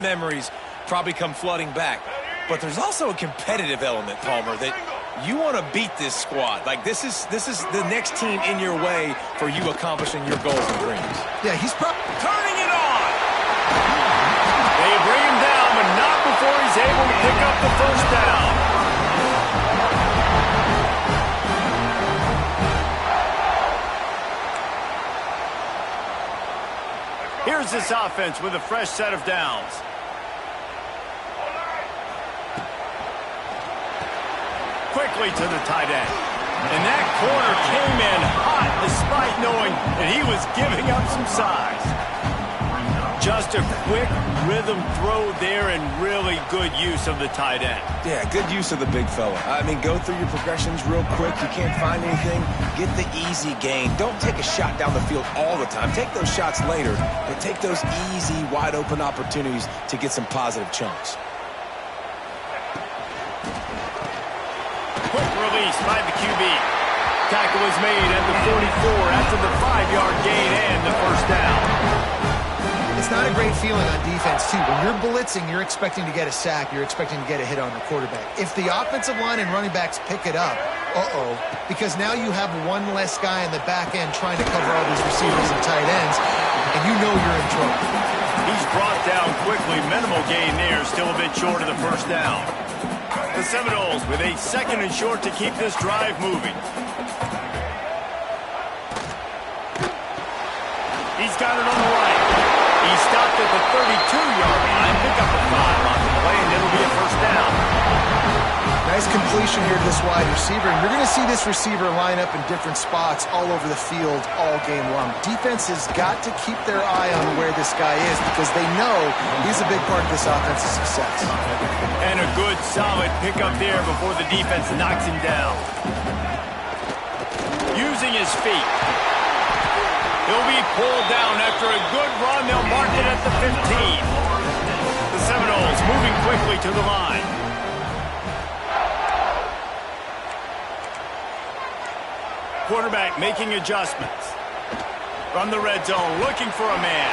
memories probably come flooding back. But there's also a competitive element, Palmer, that you want to beat this squad. Like, this is the next team in your way for you accomplishing your goals and dreams. Yeah, he's probably turning it on. They bring him down, but not before he's able to pick up the first down. Here's this offense with a fresh set of downs. Quickly to the tight end. And that corner came in hot despite knowing that he was giving up some size. Just a quick rhythm throw there and really good use of the tight end. Yeah, good use of the big fella. I mean, go through your progressions real quick. You can't find anything, get the easy gain. Don't take a shot down the field all the time. Take those shots later, but take those easy, wide-open opportunities to get some positive chunks. Quick release by the QB. Tackle is made at the 44 after the 5-yard gain and the first down. It's not a great feeling on defense, too. When you're blitzing, you're expecting to get a sack. You're expecting to get a hit on the quarterback. If the offensive line and running backs pick it up, because now you have one less guy in the back end trying to cover all these receivers and tight ends, and you know you're in trouble. He's brought down quickly. Minimal gain there, still a bit short of the first down. The Seminoles with a second and short to keep this drive moving. He's got it on the right. He stopped at the 32-yard line. Pick up a 5 on the play, and it'll be a first down. Nice completion here to this wide receiver. And you're going to see this receiver line up in different spots all over the field all game long. Defense has got to keep their eye on where this guy is because they know he's a big part of this offense's success. And a good, solid pickup there before the defense knocks him down. Using his feet. He'll be pulled down after a good run. They'll mark it at the 15. The Seminoles moving quickly to the line. Quarterback making adjustments. From the red zone, looking for a man.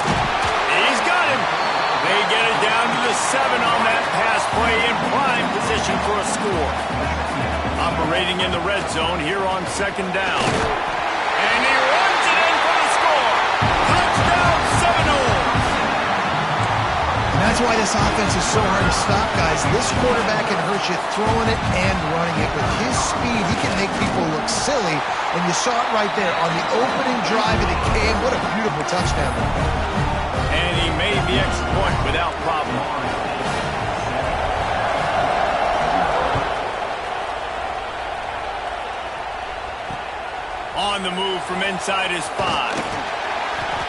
He's got him. They get it down to the 7 on that pass play in prime position for a score. Operating in the red zone here on second down. And he runs it in for the score. Touchdown, Seminoles. And that's why this offense is so hard to stop, guys. This quarterback can hurt you throwing it and running it. With his speed, he can make people look silly. And you saw it right there on the opening drive of the game. What a beautiful touchdown. And he made the extra point without problem. On the move from inside his 5.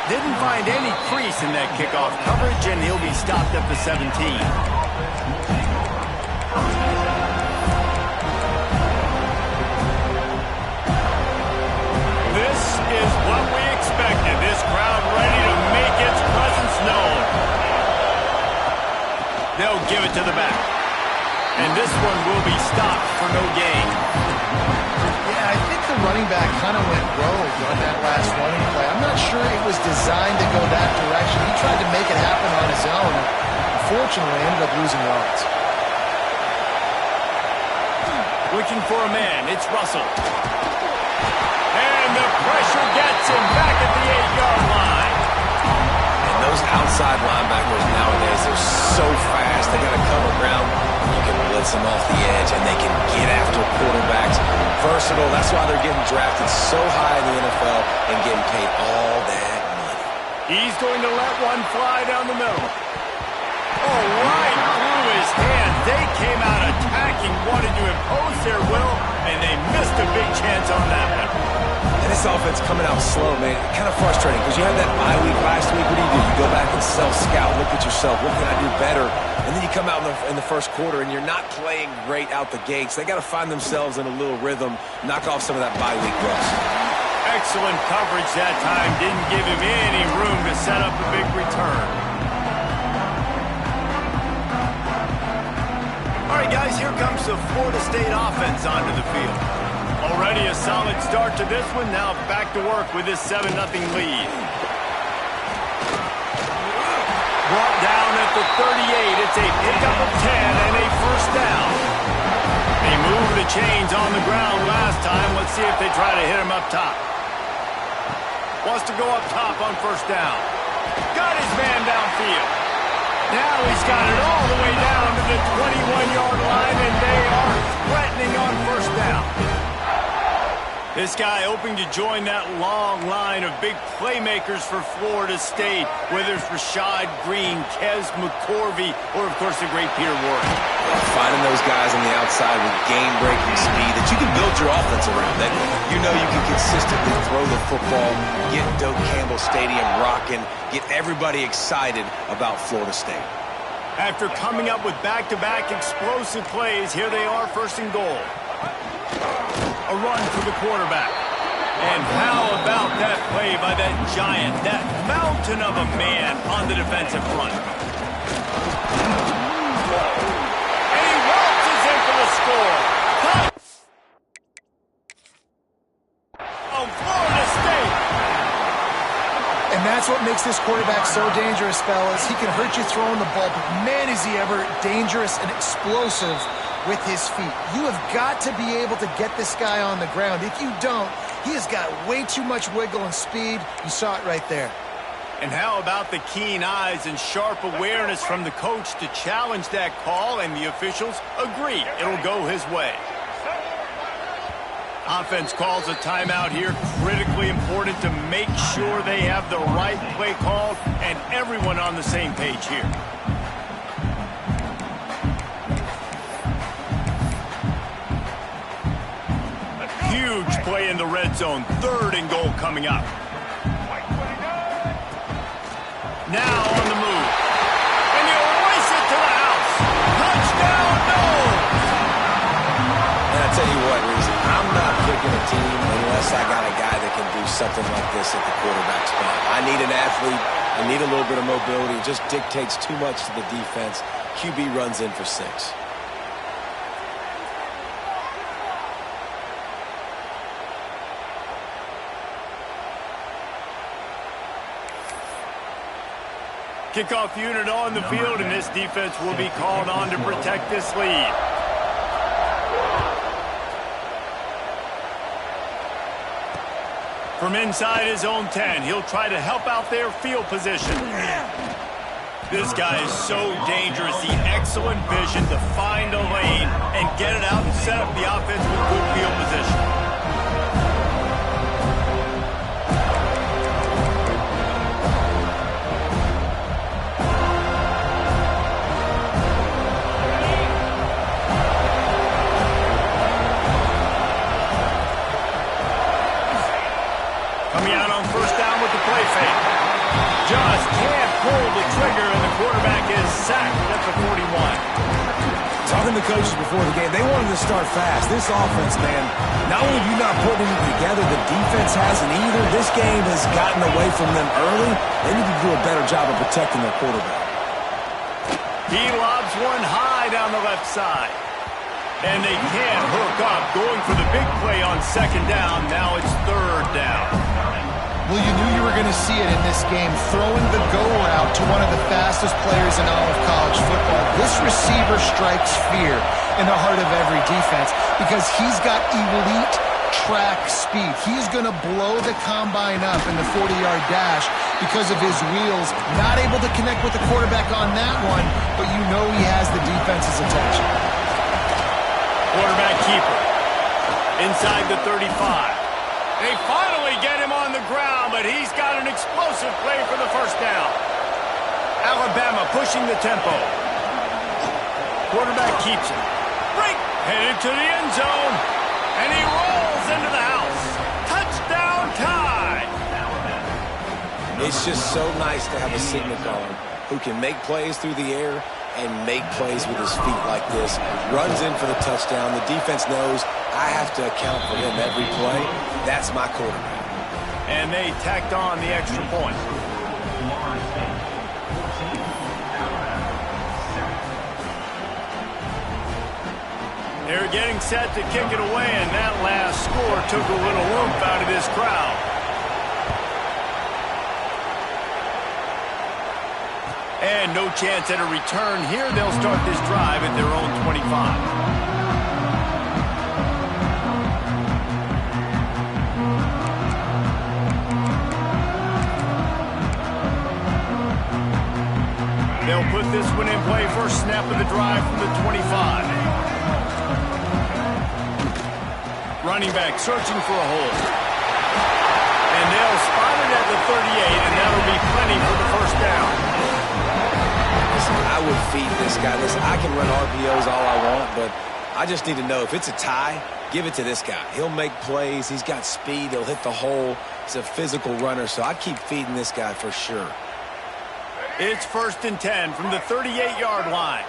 Didn't find any crease in that kickoff coverage, and he'll be stopped at the 17. This is what we expected. This crowd ready to make its presence known. They'll give it to the back. And this one will be stopped for no gain. Yeah, I think the running back kind of went rogue on that last running play. I'm not sure it was designed to go that direction. He tried to make it happen on his own. Unfortunately, ended up losing yards. Looking for a man. It's Russell. And the pressure gets him back at the 8-yard line. And those outside linebackers nowadays, they're so fast. They got to cover ground. You can blitz them off the edge, and they can get after quarterbacks. Versatile. That's why they're getting drafted so high in the NFL and getting paid all that money. He's going to let one fly down the middle. Oh, right through his hand. They came out attacking, wanted to impose their will, and they missed a big chance on that one. And this offense coming out slow, man. Kind of frustrating because you had that bye week last week. What do? You go back and self-scout, look at yourself. What can I do better? And then you come out in the first quarter, and you're not playing great out the gates. They got to find themselves in a little rhythm, knock off some of that bye week rust. Excellent coverage that time. Didn't give him any room to set up a big return. All right, guys, here comes the Florida State offense onto the field. Already a solid start to this one. Now back to work with this 7-0 lead. Brought down at the the 38. It's a pickup of 10 and a first down. They moved the chains on the ground last time. Let's see if they try to hit him up top. Wants to go up top on first down. Got his man downfield. Now he's got it all the way down to the 21-yard line, and they are threatening on first down. This guy hoping to join that long line of big playmakers for Florida State, whether it's Rashad Green, Kez McCorvey, or, of course, the great Peter Warrick. Finding those guys on the outside with game-breaking speed that you can build your offense around, that you know you can consistently throw the football, get Doak Campbell Stadium rocking, get everybody excited about Florida State. After coming up with back-to-back explosive plays, here they are first and goal. A run for the quarterback. And how about that play by that giant, that mountain of a man on the defensive front? And he waltzes in for the score. Oh, Florida State. And that's what makes this quarterback so dangerous, fellas. He can hurt you throwing the ball, but man, is he ever dangerous and explosive with his feet. You have got to be able to get this guy on the ground. If you don't, he has got way too much wiggle and speed. You saw it right there. And how about the keen eyes and sharp awareness from the coach to challenge that call, and the officials agree it'll go his way. Offense calls a timeout here. Critically important to make sure they have the right play called and everyone on the same page here. Huge play in the red zone. Third and goal coming up. Now on the move. And he'll race it to the house. Touchdown, no! And I tell you what, Reese, I'm not picking a team unless I got a guy that can do something like this at the quarterback spot. I need an athlete. I need a little bit of mobility. It just dictates too much to the defense. QB runs in for 6. Kickoff unit on the field, and this defense will be called on to protect this lead. From inside his own 10, he'll try to help out their field position. This guy is so dangerous. The excellent vision to find a lane and get it out and set up the offense with good field position. Just can't pull the trigger, and the quarterback is sacked at the 41. Talking to coaches before the game, they wanted to start fast. This offense, man, not only have you not putting it together, the defense hasn't either. This game has gotten away from them early. They need to do a better job of protecting their quarterback. He lobs one high down the left side. And they can't hook up, going for the big play on second down. Now it's third down. Well, you knew you were going to see it in this game, throwing the go route to one of the fastest players in all of college football. This receiver strikes fear in the heart of every defense because he's got elite track speed. He's going to blow the combine up in the 40-yard dash because of his wheels. Not able to connect with the quarterback on that one, but you know he has the defense's attention. Quarterback keeper inside the 35. They finally get him on the ground, but he's got an explosive play for the first down. Alabama pushing the tempo. Quarterback keeps it. Break, headed to the end zone, and he rolls into the house. Touchdown tie. It's just so nice to have a signal caller who can make plays through the air and make plays with his feet like this. Runs in for the touchdown. The defense knows I have to account for him every play. That's my quarterback. And they tacked on the extra point. They're getting set to kick it away, and that last score took a little oomph out of this crowd. And no chance at a return here. They'll start this drive at their own 25. They'll put this one in play. First snap of the drive from the 25. Running back searching for a hole. And they'll spot it at the 38, and that'll be plenty for the first down. Listen, I would feed this guy. Listen, I can run RPOs all I want, but I just need to know if it's a tie, give it to this guy. He'll make plays. He's got speed. He'll hit the hole. He's a physical runner, so I'd keep feeding this guy for sure. It's 1st and 10 from the 38-yard line.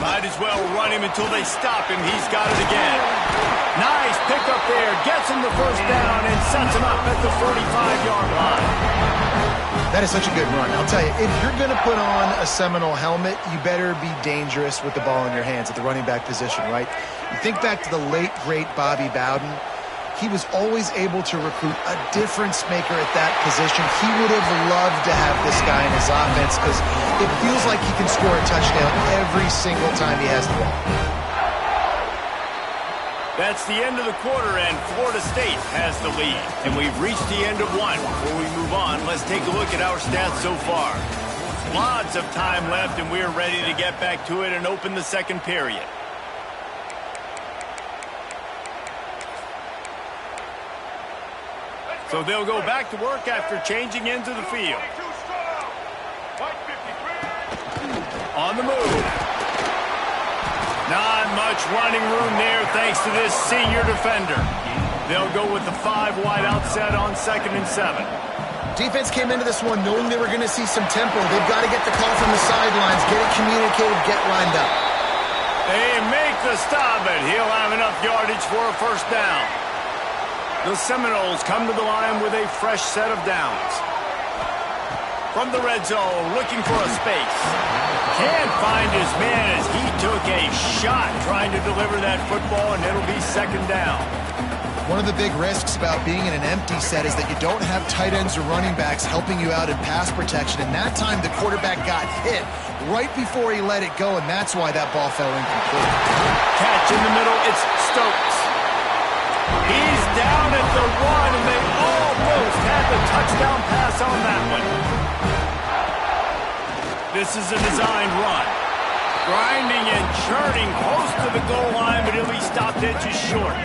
Might as well run him until they stop him. He's got it again. Nice pickup there. Gets him the first down and sets him up at the 45-yard line. That is such a good run. I'll tell you, if you're going to put on a Seminole helmet, you better be dangerous with the ball in your hands at the running back position, right? You think back to the late, great Bobby Bowden. He was always able to recruit a difference maker at that position. He would have loved to have this guy in his offense because it feels like he can score a touchdown every single time he has the ball. That's the end of the quarter, and Florida State has the lead. And we've reached the end of one. Before we move on, let's take a look at our stats so far. Lots of time left, and we're ready to get back to it and open the second period. So they'll go back to work after changing into the field. On the move. Not much running room there thanks to this senior defender. They'll go with the 5-wide outset on 2nd and 7. Defense came into this one knowing they were going to see some tempo. They've got to get the call from the sidelines, get it communicated, get lined up. They make the stop, and he'll have enough yardage for a first down. The Seminoles come to the line with a fresh set of downs. From the red zone, looking for a space. Can't find his man as he took a shot trying to deliver that football, and it'll be 2nd down. One of the big risks about being in an empty set is that you don't have tight ends or running backs helping you out in pass protection, and that time the quarterback got hit right before he let it go, and that's why that ball fell incomplete. Catch in the middle, it's Stokes. He's down at the 1, and they almost had the touchdown pass on that one. This is a designed run. Grinding and churning close to the goal line, but he'll be stopped inches short.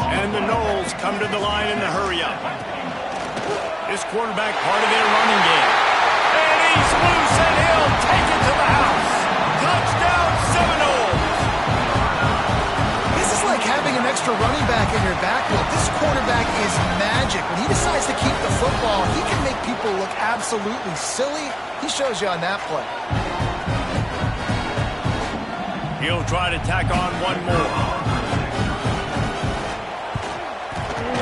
And the Noles come to the line in the hurry-up. This quarterback part of their running game. And he's loose, and he'll take it to the house. Touchdown, Seminoles! This is like having an extra running back in your backfield. This quarterback is magic. When he decides to keep the football, he can make people look absolutely silly. He shows you on that play. He'll try to tack on one more.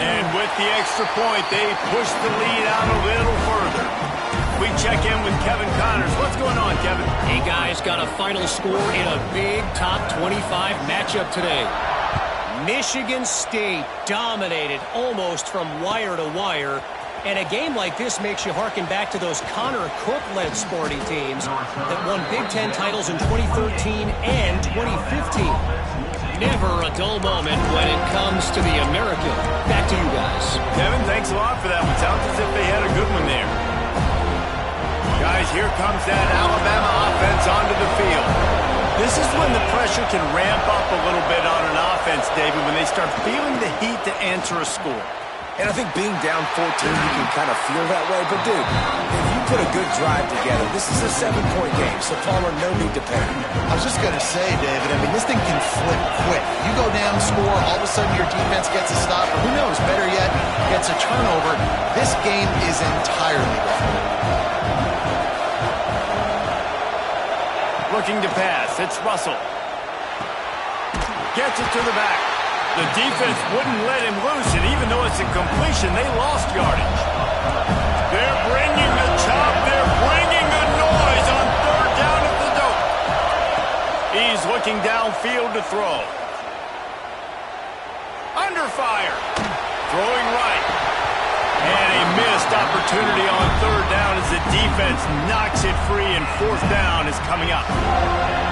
And with the extra point, they push the lead out a little further. We check in with Kevin Connors. What's going on, Kevin? Hey, guys, got a final score in a big top 25 matchup today. Michigan State dominated almost from wire to wire. And a game like this makes you harken back to those Connor Cook-led Sparty teams that won Big Ten titles in 2013 and 2015. Never a dull moment when it comes to the American. Back to you guys. Kevin, thanks a lot for that one. Sounds as if they had a good one there. Guys, here comes that Alabama offense onto the field. This is when the pressure can ramp up a little bit on an offense, David, when they start feeling the heat to answer a score. And I think being down 14, you can kind of feel that way. But, dude, if you put a good drive together, this is a 7-point game. So, Palmer, no need to panic. I was just going to say, David, I mean, this thing can flip quick. You go down, score, all of a sudden your defense gets a stop, or who knows, better yet, gets a turnover. This game is entirely different. Looking to pass. It's Russell. Gets it to the back. The defense wouldn't let him loose, and even though it's a completion, they lost yardage. They're bringing the chop. They're bringing the noise on 3rd down at the dope. He's looking downfield to throw. Under fire. Throwing right. And a missed opportunity on third down as the defense knocks it free, and fourth down is coming up.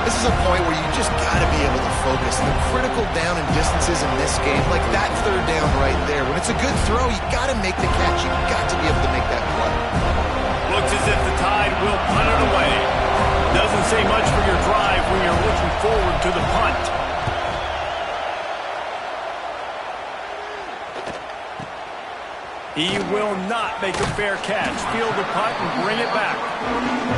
This is a point where you just got to be able to focus. The critical down and distances in this game, like that third down right there, when it's a good throw, you got to make the catch. You got to be able to make that play. Looks as if the Tide will punt it away. Doesn't say much for your drive when you're looking forward to the punt. He will not make a fair catch. Field the punt and bring it back.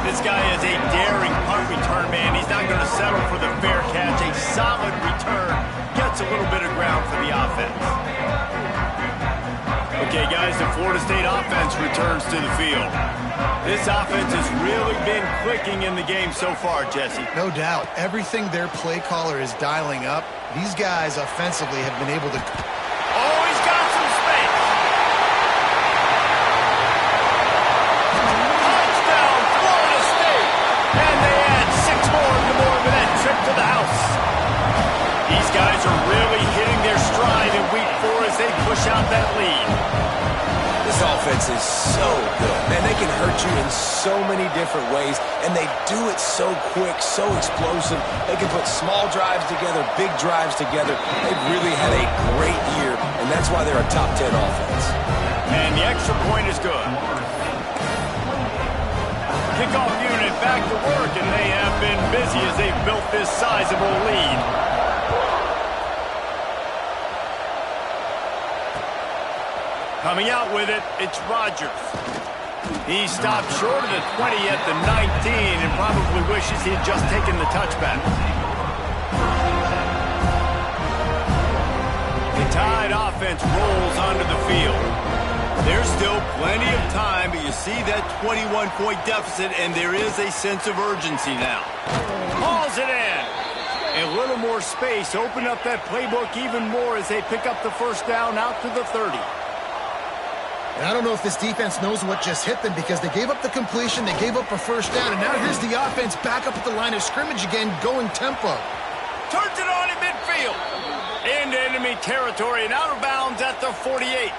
This guy is a daring punt return man. He's not going to settle for the fair catch. A solid return. Gets a little bit of ground for the offense. Okay, guys, the Florida State offense returns to the field. This offense has really been clicking in the game so far, Jesse. No doubt. Everything their play caller is dialing up, these guys offensively have been able to... Oh, he's got some space. Touchdown, Florida State. And they add 6 more to that trip to the house. These guys are really hitting their stride in week 4 as they push out that lead. This offense is so good. Man, they can hurt you in so many different ways, and they do it so quick, so explosive. They can put small drives together, big drives together. They've really had a great year, and that's why they're a top 10 offense. And the extra point is good. Kickoff unit back to work, and they have been busy as they've built this sizable lead. Coming out with it, it's Rodgers. He stopped short of the 20 at the 19 and probably wishes he had just taken the touchback. The Tide offense rolls onto the field. There's still plenty of time, but you see that 21-point deficit, and there is a sense of urgency now. Hauls it in. A little more space. Open up that playbook even more as they pick up the first down out to the 30. And I don't know if this defense knows what just hit them because they gave up the completion, they gave up a first down, and now here's the offense back up at the line of scrimmage again, going tempo. Turns it on in midfield. Into enemy territory and out of bounds at the 48.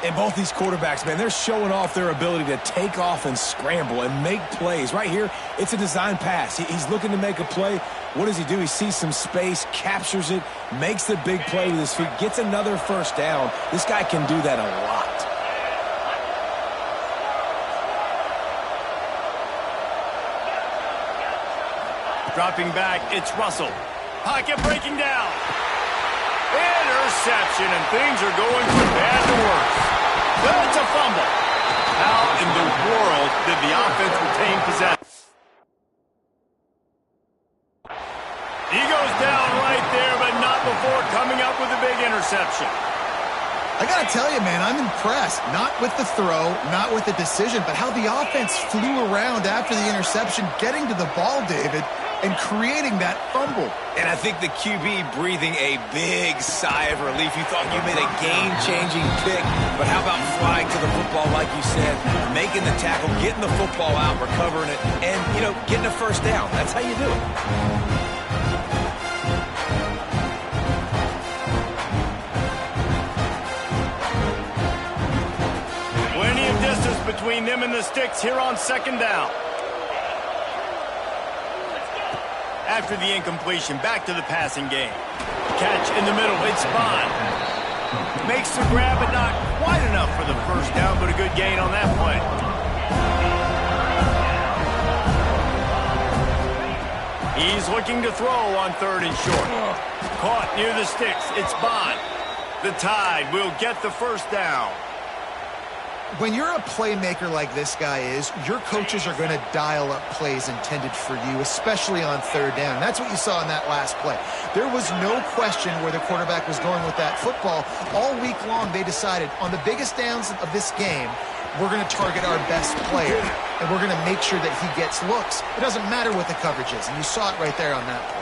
And both these quarterbacks, man, they're showing off their ability to take off and scramble and make plays. Right here, it's a design pass. He's looking to make a play. What does he do? He sees some space, captures it, makes the big play with his feet, gets another first down. This guy can do that a lot. Dropping back, it's Russell. Pocket breaking down. Interception, and things are going from bad to worse. That's a fumble. How in the world did the offense retain possession? He goes down right there, but not before coming up with a big interception. I got to tell you, man, I'm impressed. Not with the throw, not with the decision, but how the offense flew around after the interception, getting to the ball, David, and creating that fumble. And I think the QB breathing a big sigh of relief. You thought you made a game-changing pick, but how about flying to the football, like you said, making the tackle, getting the football out, recovering it, and, you know, getting a first down. That's how you do it. Plenty of distance between them and the sticks here on second down. After the incompletion, back to the passing game. Catch in the middle, it's Bond. Makes the grab, but not quite enough for the first down, but a good gain on that play. He's looking to throw on third and short. Caught near the sticks, it's Bond. The Tide will get the first down. When you're a playmaker like this guy is, your coaches are going to dial up plays intended for you, especially on third down. And that's what you saw in that last play. There was no question where the quarterback was going with that football. All week long, they decided on the biggest downs of this game, we're going to target our best player, and we're going to make sure that he gets looks. It doesn't matter what the coverage is, and you saw it right there on that play.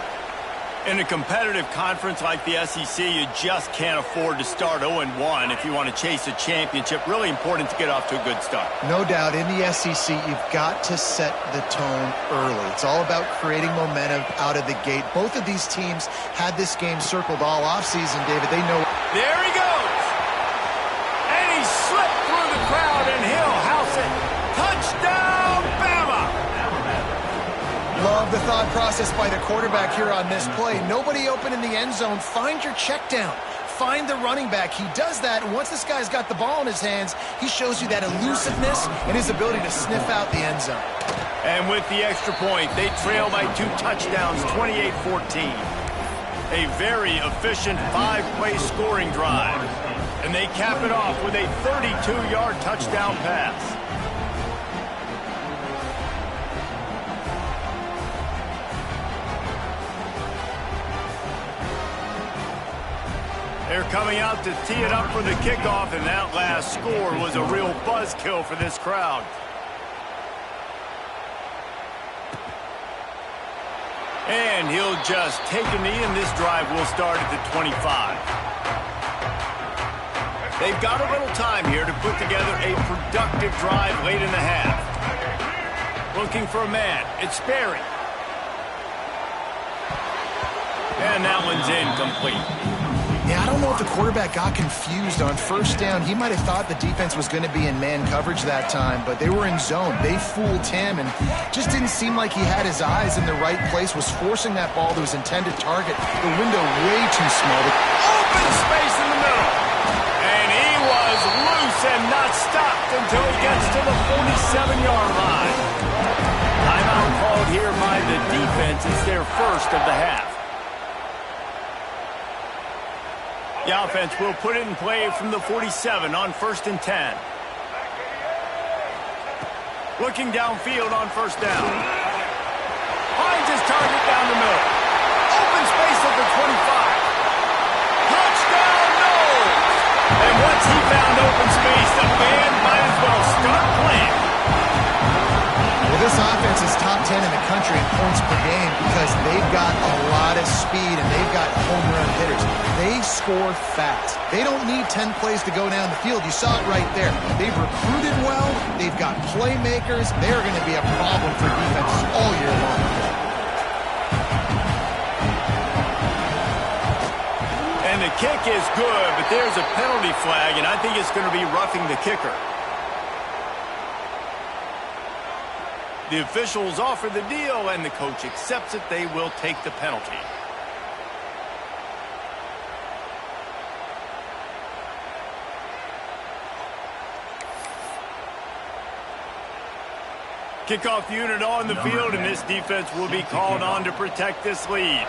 In a competitive conference like the SEC, you just can't afford to start 0-1 if you want to chase a championship. Really important to get off to a good start. No doubt, in the SEC, you've got to set the tone early. It's all about creating momentum out of the gate. Both of these teams had this game circled all offseason, David. They know. There he goes! And he slipped through love the thought process by the quarterback here on this play. Nobody open in the end zone. Find your check down. Find the running back. He does that, and once this guy's got the ball in his hands, he shows you that elusiveness and his ability to sniff out the end zone. And with the extra point, they trail by 2 touchdowns, 28-14. A very efficient 5-play scoring drive. And they cap it off with a 32-yard touchdown pass. They're coming out to tee it up for the kickoff, and that last score was a real buzzkill for this crowd. And he'll just take a knee, and this drive will start at the 25. They've got a little time here to put together a productive drive late in the half. Looking for a man. It's Sperry. And that one's incomplete. Yeah, I don't know if the quarterback got confused on first down. He might have thought the defense was going to be in man coverage that time, but they were in zone. They fooled him and just didn't seem like he had his eyes in the right place, was forcing that ball to his intended target. The window way too small. Open space in the middle. And he was loose and not stopped until he gets to the 47-yard line. Timeout called here by the defense. It's their first of the half. The offense will put it in play from the 47 on 1st and 10. Looking downfield on first down. Finds his target down the middle. Open space at the 25. Touchdown, no! And once he found open space, the band might as well start playing. Well, this offense is top 10 in the country in points per game because they've got a lot of speed and they've got home run hitters. They score fast. They don't need 10 plays to go down the field. You saw it right there. They've recruited well. They've got playmakers. They're going to be a problem for defenses all year long. And the kick is good, but there's a penalty flag, and I think it's going to be roughing the kicker. The officials offer the deal, and the coach accepts it. They will take the penalty. Kickoff unit on the field, and this defense will be called on to protect this lead.